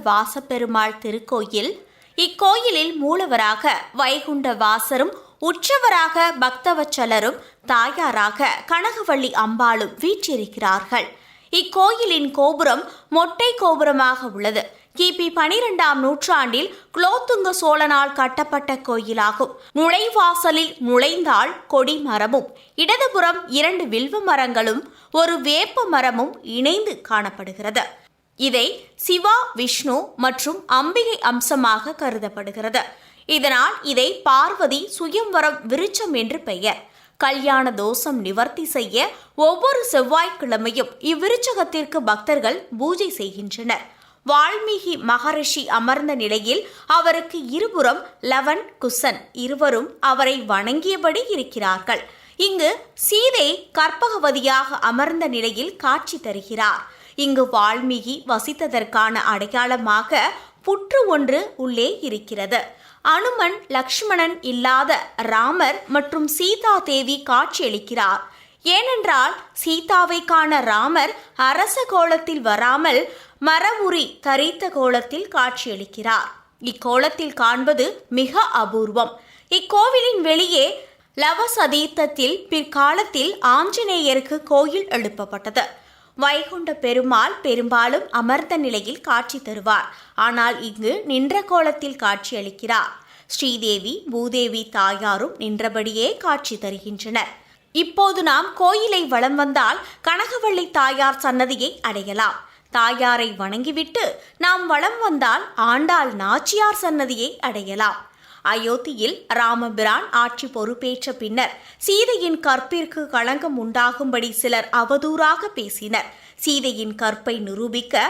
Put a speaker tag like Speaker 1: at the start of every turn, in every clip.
Speaker 1: வாசப்பெருமாள் திருக்கோயில். இக்கோயிலில் மூலவராக வைகுண்ட வாசரும் உற்சவராக பக்தவச்சலரும் தாயாராக கனகவள்ளி அம்பாளும் வீற்றிருக்கிறார்கள். இக்கோயிலின் கோபுரம் மொட்டை கோபுரமாக உள்ளது. கிபி 12ஆம் நூற்றாண்டில் குலோத்துங்க சோழனால் கட்டப்பட்ட கோயிலாகும். நுழைவாசலில் நுழைந்தால் கொடிமரமும் இடதுபுறம் 2 வில்வ மரங்களும் ஒரு வேப்ப மரமும் இணைந்து காணப்படுகிறது. இதை சிவா, விஷ்ணு மற்றும் அம்பிகை அம்சமாக கருதப்படுகிறது. இதனால் இதை பார்வதி சுயம்வரம் விருட்சம் என்று பெயர். கல்யாண தோஷம் நிவர்த்தி செய்ய ஒவ்வொரு செவ்வாய்க்கிழமையும் இவ்விருச்சகத்திற்கு பக்தர்கள் பூஜை செய்கின்றனர். வால்மீகி மகரிஷி அமர்ந்த நிலையில் அவருக்கு இருபுறம் லவன், குசன் இருவரும் அவரை வணங்கியபடி இருக்கிறார்கள். இங்கு சீதை கற்பகவதியாக அமர்ந்த நிலையில் காட்சி தருகிறார். இங்கு வால்மீகி வசித்ததற்கான அடையாளமாக புற்று ஒன்று உள்ளே இருக்கிறது. அனுமன், லக்ஷ்மணன் இல்லாத ராமர் மற்றும் சீதா தேவி காட்சியளிக்கிறார். ஏனென்றால் சீதாவை காண ராமர் அரச கோலத்தில் வராமல் மரவுரி தரித்த கோலத்தில் காட்சியளிக்கிறார். இக்கோலத்தில் காண்பது மிக அபூர்வம். இக்கோவிலின் வெளியே லவசதீர்த்தத்தில் பிற்காலத்தில் ஆஞ்சநேயருக்கு கோயில் எழுப்பப்பட்டது. வைகுண்ட பெருமாள் பெரும்பாலும் அமர்ந்த நிலையில் காட்சி தருவார். ஆனால் இங்கு நின்ற கோலத்தில் காட்சியளிக்கிறார். ஸ்ரீதேவி, பூதேவி தாயாரும் நின்றபடியே காட்சி தருகின்றனர். இப்போது நாம் கோயிலை வலம் வந்தால் கனகவள்ளி தாயார் சன்னதியை அடையலாம். தாயாரை வணங்கிவிட்டு நாம் வலம் வந்தால் ஆண்டாள் நாச்சியார் சன்னதியை அடையலாம். அயோத்தியில் ராமபிரான் ஆட்சி பொறுப்பேற்ற பின்னர் சீதையின் கற்பிற்கு களங்கம் உண்டாகும்படி சிலர் அவதூறாக பேசினர். சீதையின் கற்பை நிரூபிக்க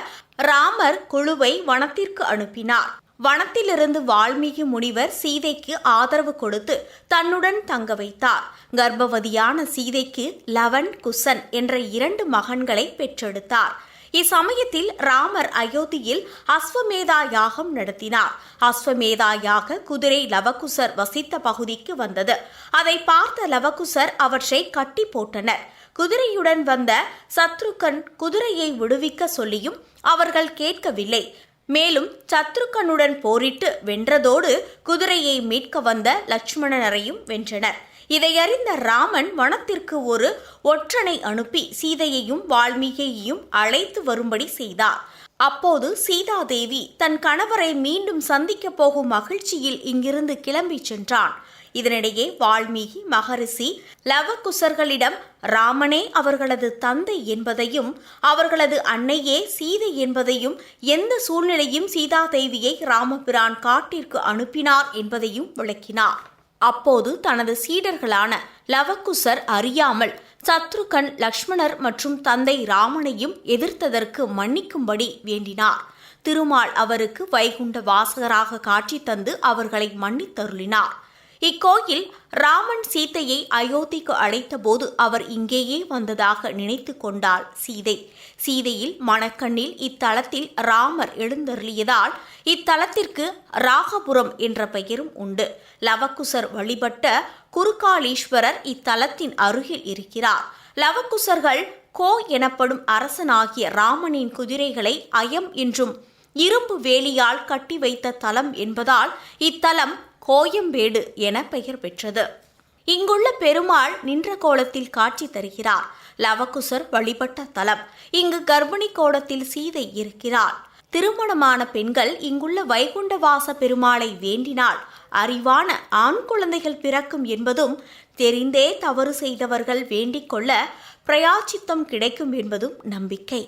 Speaker 1: ராமர் குழுவை வனத்திற்கு அனுப்பினார். வனத்திலிருந்து வால்மீகி முனிவர் சீதைக்கு ஆதரவு கொடுத்து தன்னுடன் தங்க வைத்தார். கர்ப்பவதியான சீதைக்கு லவன், குசன் என்ற 2 மகன்களை பெற்றெடுத்தார். இச்சமயத்தில் ராமர் அயோத்தியில் அஸ்வமேதா யாகம் நடத்தினார். அஸ்வமேதா யாக குதிரை லவகுசர் வசித்த பகுதிக்கு வந்தது. அதை பார்த்த லவகுசர் அவற்றை கட்டி போட்டனர். குதிரையுடன் வந்த சத்ருகன் குதிரையை விடுவிக்க சொல்லியும் அவர்கள் கேட்கவில்லை. மேலும் சத்ருகனுடன் போரிட்டு வென்றதோடு குதிரையை மீட்க வந்த லட்சுமணரையும் வென்றனர். இதையறிந்த ராமன் வனத்திற்கு ஒரு ஒற்றனை அனுப்பி சீதையையும் வால்மீகியையும் அழைத்து வரும்படி செய்தார். அப்போது சீதாதேவி தன் கணவரை மீண்டும் சந்திக்க போகும் மகிழ்ச்சியில் இங்கிருந்து கிளம்பி சென்றான். இதனிடையே வால்மீகி மகரிஷி லவகுசர்களிடம் ராமனே அவர்களது தந்தை என்பதையும் அவர்களது அன்னையே சீதை என்பதையும் எந்த சூழ்நிலையும் சீதாதேவியை ராமபிரான் காட்டிற்கு அனுப்பினார் என்பதையும் விளக்கினார். அப்போது தனது சீடர்களான லவகுசர் அறியாமல் சத்ருகன், லக்ஷ்மணர் மற்றும் தந்தை ராமனையும் எதிர்த்ததற்கு மன்னிக்கும்படி வேண்டினார். திருமால் அவருக்கு வைகுண்ட வாசகராக காட்சி தந்து அவர்களை மன்னித்தருளினார். இக்கோயில் ராமன் சீதையை அயோத்திக்கு அழைத்த போது அவர் இங்கேயே வந்ததாக நினைத்து கொண்டாள் சீதை. சீதையில் மணக்கண்ணில் இத்தலத்தில் ராமர் எழுந்தருளியதால் இத்தலத்திற்கு ராகபுரம் என்ற பெயரும் உண்டு. லவகுசர் வழிபட்ட குருகாலீஸ்வரர் இத்தலத்தின் அருகில் இருக்கிறார். லவகுசர்கள் கோ எனப்படும் அரசனாகிய ராமனின் குதிரைகளை அயம் என்றும் இரும்பு வேலியால் கட்டி வைத்த தலம் என்பதால் இத்தலம் கோயம்பேடு என பெயர் பெற்றது. இங்குள்ள பெருமாள் நின்ற கோலத்தில் காட்சி தருகிறார். லவகுசர் வழிபட்ட தலம். இங்கு கர்ப்பிணி கோலத்தில் சீதை இருக்கிறார். திருமணமான பெண்கள் இங்குள்ள வைகுண்டவாச பெருமாளை வேண்டினால் அறிவான ஆண் குழந்தைகள் பிறக்கும் என்பதும், தெரிந்தே தவறு செய்தவர்கள் வேண்டிக் கொள்ள பிரயாச்சித்தம் கிடைக்கும் என்பதும் நம்பிக்கை.